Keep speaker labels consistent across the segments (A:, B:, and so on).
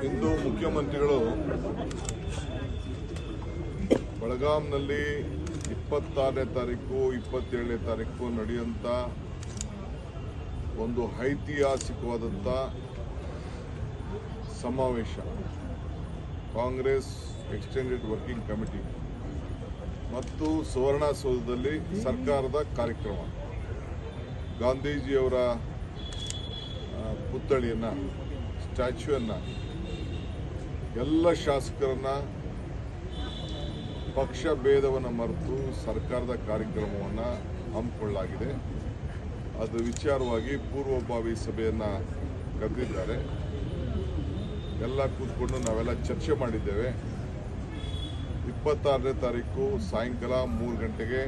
A: ಇಂದು ಮುಖ್ಯಮಂತ್ರಿಗಳು ಬೆಳಗಾಂನಲ್ಲಿ 26ನೇ ತಾರೀಕು 27ನೇ ತಾರೀಕು ನಡೆಯುವಂಥ ಒಂದು ಐತಿಹಾಸಿಕವಾದಂಥ ಸಮಾವೇಶ ಕಾಂಗ್ರೆಸ್ ಎಕ್ಸ್ಟೆಂಡೆಡ್ ವರ್ಕಿಂಗ್ ಕಮಿಟಿ ಮತ್ತು ಸುವರ್ಣಸೌಧದಲ್ಲಿ ಸರ್ಕಾರದ ಕಾರ್ಯಕ್ರಮ ಗಾಂಧೀಜಿಯವರ ಪುತ್ಥಳಿಯನ್ನು ಸ್ಟ್ಯಾಚ್ಯೂವನ್ನು ಎಲ್ಲ ಶಾಸಕರನ್ನ ಪಕ್ಷ ಭೇದವನ್ನು ಮರೆತು ಸರ್ಕಾರದ ಕಾರ್ಯಕ್ರಮವನ್ನು ಹಮ್ಮಿಕೊಳ್ಳಲಾಗಿದೆ. ಅದು ವಿಚಾರವಾಗಿ ಪೂರ್ವಭಾವಿ ಸಭೆಯನ್ನು ಕರೆದಿದ್ದಾರೆ. ಎಲ್ಲ ಕೂತ್ಕೊಂಡು ನಾವೆಲ್ಲ ಚರ್ಚೆ ಮಾಡಿದ್ದೇವೆ. 26ನೇ ತಾರೀಕು ಸಾಯಂಕಾಲ 3 ಗಂಟೆಗೆ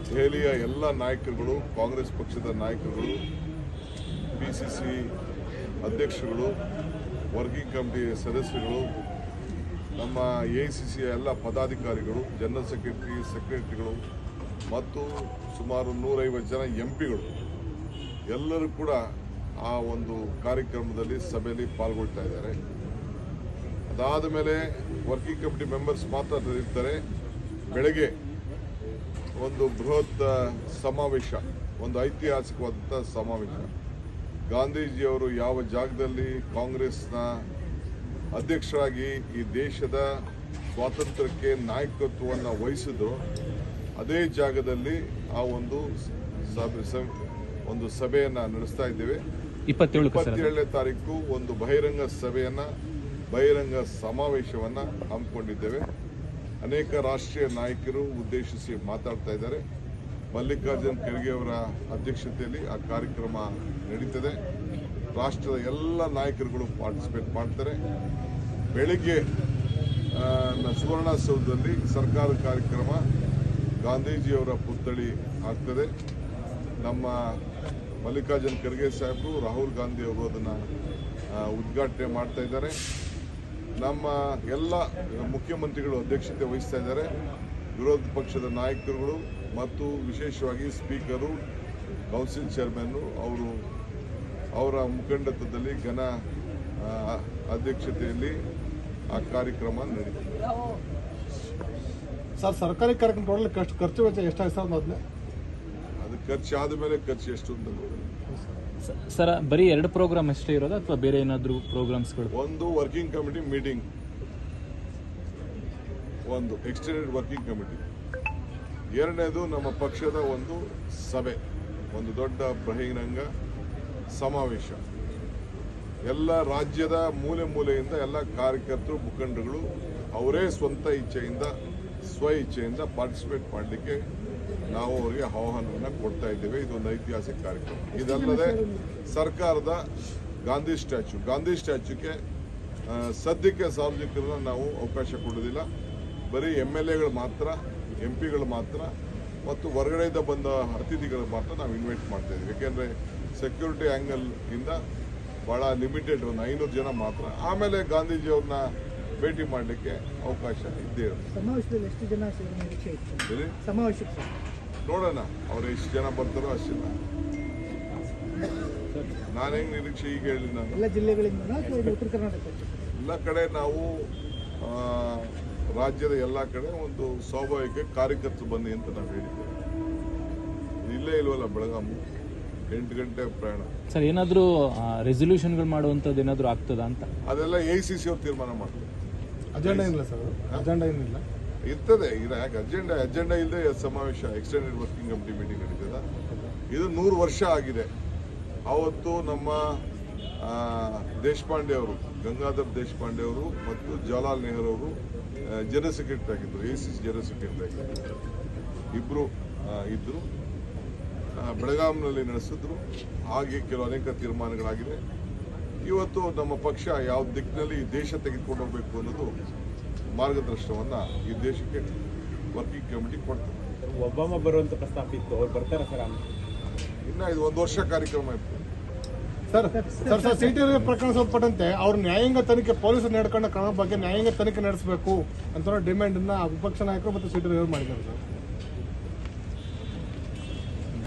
A: ದೆಹಲಿಯ ಎಲ್ಲ ನಾಯಕರುಗಳು, ಕಾಂಗ್ರೆಸ್ ಪಕ್ಷದ ನಾಯಕರುಗಳು, PCC ಅಧ್ಯಕ್ಷರುಗಳು, ವರ್ಕಿಂಗ್ ಕಮಿಟಿ ಸದಸ್ಯರುಗಳು, ನಮ್ಮ AICC ಎಲ್ಲ ಪದಾಧಿಕಾರಿಗಳು, ಜನರಲ್ ಸೆಕ್ರೆಟರಿಗಳು ಮತ್ತು ಸುಮಾರು 150 ಜನ MPಗಳು ಎಲ್ಲರೂ ಕೂಡ ಆ ಒಂದು ಕಾರ್ಯಕ್ರಮದಲ್ಲಿ ಸಭೆಯಲ್ಲಿ ಪಾಲ್ಗೊಳ್ತಾ ಇದ್ದಾರೆ. ಅದಾದ ಮೇಲೆ ವರ್ಕಿಂಗ್ ಕಮಿಟಿ ಮೆಂಬರ್ಸ್ ಮಾತ್ರ ಇರ್ತಾರೆ. ಬೆಳಗ್ಗೆ ಒಂದು ಬೃಹತ್ ಸಮಾವೇಶ, ಒಂದು ಐತಿಹಾಸಿಕವಾದಂಥ ಸಮಾವೇಶ. ಗಾಂಧೀಜಿಯವರು ಯಾವ ಜಾಗದಲ್ಲಿ ಕಾಂಗ್ರೆಸ್ನ ಅಧ್ಯಕ್ಷರಾಗಿ ಈ ದೇಶದ ಸ್ವಾತಂತ್ರ್ಯಕ್ಕೆ ನಾಯಕತ್ವವನ್ನು ವಹಿಸಿದ್ರು, ಅದೇ ಜಾಗದಲ್ಲಿ ಆ ಒಂದು ಸಭೆಯನ್ನು ನಡೆಸ್ತಾ ಇದ್ದೇವೆ. 27ನೇ ತಾರೀಕು ಒಂದು ಬಹಿರಂಗ ಸಮಾವೇಶವನ್ನು ಹಮ್ಮಿಕೊಂಡಿದ್ದೇವೆ. ಅನೇಕ ರಾಷ್ಟ್ರೀಯ ನಾಯಕರು ಉದ್ದೇಶಿಸಿ ಮಾತಾಡ್ತಾ ಇದ್ದಾರೆ. ಮಲ್ಲಿಕಾರ್ಜುನ್ ಖರ್ಗೆ ಅವರ ಅಧ್ಯಕ್ಷತೆಯಲ್ಲಿ ಆ ಕಾರ್ಯಕ್ರಮ ನಡೀತದೆ. ರಾಷ್ಟ್ರದ ಎಲ್ಲ ನಾಯಕರುಗಳು ಪಾರ್ಟಿಸಿಪೇಟ್ ಮಾಡ್ತಾರೆ. ಬೆಳಿಗ್ಗೆ ಸುವರ್ಣಸೌಧದಲ್ಲಿ ಸರ್ಕಾರದ ಕಾರ್ಯಕ್ರಮ, ಗಾಂಧೀಜಿಯವರ ಪುತ್ಥಳಿ ಆಗ್ತದೆ. ನಮ್ಮ ಮಲ್ಲಿಕಾರ್ಜುನ್ ಖರ್ಗೆ ಸಾಹೇಬರು, ರಾಹುಲ್ ಗಾಂಧಿ ಅವರು ಅದನ್ನು ಉದ್ಘಾಟನೆ ಮಾಡ್ತಾ ಇದ್ದಾರೆ. ನಮ್ಮ ಎಲ್ಲ ಮುಖ್ಯಮಂತ್ರಿಗಳು ಅಧ್ಯಕ್ಷತೆ ವಹಿಸ್ತಾ ಇದ್ದಾರೆ. ವಿರೋಧ ಪಕ್ಷದ ನಾಯಕರುಗಳು ಮತ್ತು ವಿಶೇಷವಾಗಿ ಸ್ಪೀಕರು, ಕೌನ್ಸಿಲ್ ಚೇರ್ಮನ್ನು ಅವರ ಮುಖಂಡತ್ವದಲ್ಲಿ ಘನ ಅಧ್ಯಕ್ಷತೆಯಲ್ಲಿ ಆ ಕಾರ್ಯಕ್ರಮ ನಡೀತದೆ.
B: ಸರ್, ಸರ್ಕಾರಿ ಕಾರ್ಯಕ್ರಮ ಟೋಟಲ್ ಖರ್ಚು ವೆಚ್ಚ ಎಷ್ಟಾಗಿದೆ ಸರ್?
A: ಅದು ಖರ್ಚು ಆದ ಮೇಲೆ ಖರ್ಚು ಎಷ್ಟು ಅಂತ
C: ಸರ್, ಬರೀ 2 ಪ್ರೋಗ್ರಾಮ್ ಅಷ್ಟೇ ಇರೋದು ಅಥವಾ ಬೇರೆ ಏನಾದರೂ ಪ್ರೋಗ್ರಾಮ್ಸ್ಗಳು?
A: ಒಂದು ವರ್ಕಿಂಗ್ ಕಮಿಟಿ ಮೀಟಿಂಗ್, ಒಂದು ಎಕ್ಸ್ಟೆಂಡೆಡ್ ವರ್ಕಿಂಗ್ ಕಮಿಟಿ, ಎರಡನೇದು ನಮ್ಮ ಪಕ್ಷದ ಒಂದು ಸಭೆ, ಒಂದು ದೊಡ್ಡ ಬಹಿರಂಗ ಸಮಾವೇಶ. ಎಲ್ಲ ರಾಜ್ಯದ ಮೂಲೆ ಮೂಲೆಯಿಂದ ಎಲ್ಲ ಕಾರ್ಯಕರ್ತರು, ಮುಖಂಡರುಗಳು ಅವರೇ ಸ್ವ ಇಚ್ಛೆಯಿಂದ ಪಾರ್ಟಿಸಿಪೇಟ್ ಮಾಡಲಿಕ್ಕೆ ನಾವು ಅವರಿಗೆ ಆಹ್ವಾನವನ್ನು ಕೊಡ್ತಾ ಇದ್ದೇವೆ. ಇದೊಂದು ಐತಿಹಾಸಿಕ ಕಾರ್ಯಕ್ರಮ. ಇದಲ್ಲದೆ ಸರ್ಕಾರದ ಗಾಂಧಿ ಸ್ಟ್ಯಾಚ್ಯೂಗೆ ಸದ್ಯಕ್ಕೆ ಸಾರ್ವಜನಿಕರನ್ನ ನಾವು ಅವಕಾಶ ಕೊಡೋದಿಲ್ಲ. ಬರೀ MLAಗಳು ಮಾತ್ರ, MPಗಳು ಮಾತ್ರ ಮತ್ತು ಹೊರಗಡೆಯಿಂದ ಬಂದ ಅತಿಥಿಗಳು ಮಾತ್ರ ನಾವು ಇನ್ವೈಟ್ ಮಾಡ್ತಾ ಇದ್ದೀವಿ. ಯಾಕೆಂದರೆ ಸೆಕ್ಯೂರಿಟಿ ಆ್ಯಂಗಲ್ ಇಂದ ಭಾಳ ಲಿಮಿಟೆಡ್, ಒಂದು 500 ಜನ ಮಾತ್ರ. ಆಮೇಲೆ ಗಾಂಧೀಜಿಯವ್ರನ್ನ ಭೇಟಿ ಮಾಡಲಿಕ್ಕೆ ಅವಕಾಶ ಇದ್ದೇ ಇರುತ್ತೆ.
D: ಸಮಾವೇಶದಲ್ಲಿ ಎಷ್ಟು ಜನ ನಿರೀಕ್ಷೆ ಇತ್ತು? ಸಮಾವೇಶಕ್ಕೆ
A: ನೋಡೋಣ, ಅವ್ರು ಎಷ್ಟು ಜನ ಬರ್ತಾರೋ ಅಷ್ಟು ಜನ. ನಾನು ಹೆಂಗೆ ನಿರೀಕ್ಷೆ ಈಗ ಹೇಳಿ, ನಾನು
D: ಎಲ್ಲ ಜಿಲ್ಲೆಗಳಿಂದ ಉತ್ತರ ಕರ್ನಾಟಕ
A: ಎಲ್ಲ ಕಡೆ ನಾವು ರಾಜ್ಯದ ಎಲ್ಲ ಕಡೆ ಒಂದು ಸ್ವಾಭಾವಿಕ ಕಾರ್ಯಕರ್ತರು ಬನ್ನಿ ಅಂತ ನಾವು ಹೇಳಿದ್ದೇವೆ. ಇಲ್ಲೇ ಇಲ್ವಲ್ಲ ಬೆಳಗಾಂ, 8 ಗಂಟೆ ಪ್ರಯಾಣ.
C: ಸರ್, ಏನಾದರೂ ರೆಸಲ್ಯೂಷನ್ಗಳು ಮಾಡುವಂಥದ್ದು ಏನಾದರೂ ಆಗ್ತದಾ ಅಂತ?
A: ಅದೆಲ್ಲ AICC ಅವ್ರು ತೀರ್ಮಾನ ಮಾಡ್ತಾರೆ.
B: ಅಜೆಂಡಾ ಏನಿಲ್ಲ ಸರ್? ಅಜೆಂಡಾ ಏನಿಲ್ಲ
A: ಇರ್ತದೆ. ಯಾಕೆ ಅಜೆಂಡಾ ಇಲ್ಲದೆ ಸಮಾವೇಶ, ಎಕ್ಸ್ಟೆಂಡೆಡ್ ವರ್ಕಿಂಗ್ ಕಮಿಟಿ ಮೀಟಿಂಗ್ ನಡೀತದ. ಇದು 100 ವರ್ಷ ಆಗಿದೆ. ಅವತ್ತು ನಮ್ಮ ದೇಶಪಾಂಡೆ ಅವರು, ಗಂಗಾಧರ್ ದೇಶಪಾಂಡೆ ಅವರು ಮತ್ತು ಜವಾಹರ್ಲಾಲ್ ನೆಹರು ಅವರು ಜನರಲ್ ಸೆಕ್ರೆಟರಿ ಆಗಿದ್ದರು, AICC ಜನರಲ್ ಸೆಕ್ರೆಟರಿ ಆಗಿದ್ದರು. ಇಬ್ಬರು ಇದ್ದರು. ಬೆಳಗಾಂನಲ್ಲಿ ನಡೆಸಿದ್ರು. ಹಾಗೆ ಅನೇಕ ತೀರ್ಮಾನಗಳಾಗಿದೆ. ಇವತ್ತು ನಮ್ಮ ಪಕ್ಷ ಯಾವ ದಿಕ್ಕಿನಲ್ಲಿ ಈ ದೇಶ ತೆಗೆದುಕೊಂಡು ಹೋಗಬೇಕು ಅನ್ನೋದು ಮಾರ್ಗದರ್ಶನವನ್ನು ಈ ದೇಶಕ್ಕೆ ವರ್ಕಿಂಗ್ ಕಮಿಟಿ ಕೊಡ್ತಾರೆ.
E: ಒಬ್ಬಾಮ ಬರುವಂತ ಪ್ರಸ್ತಾಪ ಇತ್ತು, ಅವ್ರು ಬರ್ತಾರೆ ಸರ್?
A: ಇನ್ನು ಇದು 1 ವರ್ಷ ಕಾರ್ಯಕ್ರಮ ಇತ್ತು
B: ಸರ್. CTR ಪ್ರಕರಣ ಸಂಬಂಧಪಟ್ಟಂತೆ ಅವ್ರ ನ್ಯಾಯಾಂಗ ತನಿಖೆ, ಪೊಲೀಸರು ನಡ್ಕೊಂಡ ಕ್ರಮ ಬಗ್ಗೆ ನ್ಯಾಯಾಂಗ ತನಿಖೆ ನಡೆಸಬೇಕು ಅಂತ ಡಿಮ್ಯಾಂಡ್ ವಿಪಕ್ಷ ನಾಯಕರು ಮತ್ತು CTR ಮಾಡಿದ್ದಾರೆ ಸರ್.